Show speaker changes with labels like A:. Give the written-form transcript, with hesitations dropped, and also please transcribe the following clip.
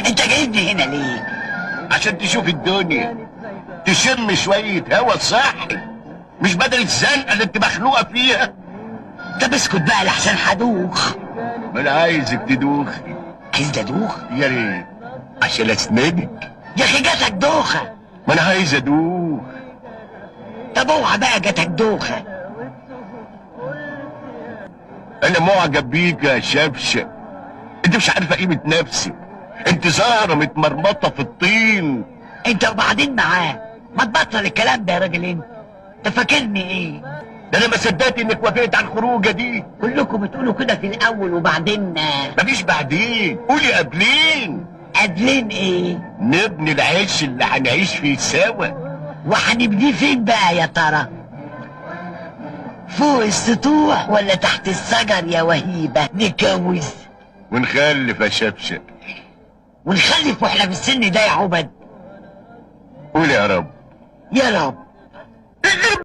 A: انت جايبني هنا ليه؟
B: عشان تشوف الدنيا، تشم شوية هوا صحي، مش بدل الزنقة اللي انت مخلوقة فيها.
A: طب اسكت بقى لحسن هدوخ.
B: ما انا عايزك تدوخي.
A: عايز ادوخ؟
B: يا ريت عشان اسندك.
A: يا اخي جاتك دوخه.
B: ما انا عايز ادوخ.
A: طب اوعى بقى جاتك دوخه.
B: انا معجب بيك يا شبشب، انت مش عارفه قيمه نفسك، انت زهره متمرمطه في الطين.
A: انت وبعدين معاه، ما تبطل الكلام ده يا راجل انت. انت فاكرني ايه؟
B: ده انا ما صدقت انك وافقت على الخروجه دي.
A: كلكم بتقولوا كده في الاول وبعدين
B: مفيش بعدين، قولي قبلين.
A: قبلين ايه؟
B: نبني العيش اللي هنعيش فيه سوا.
A: وهنبنيه فين بقى يا ترى؟ فوق السطوح ولا تحت الشجر يا وهيبه؟ نتجوز
B: ونخلف يا شبشب.
A: ونخلف واحنا في السن ده يا عبد.
B: قولي يا رب.
A: يا رب.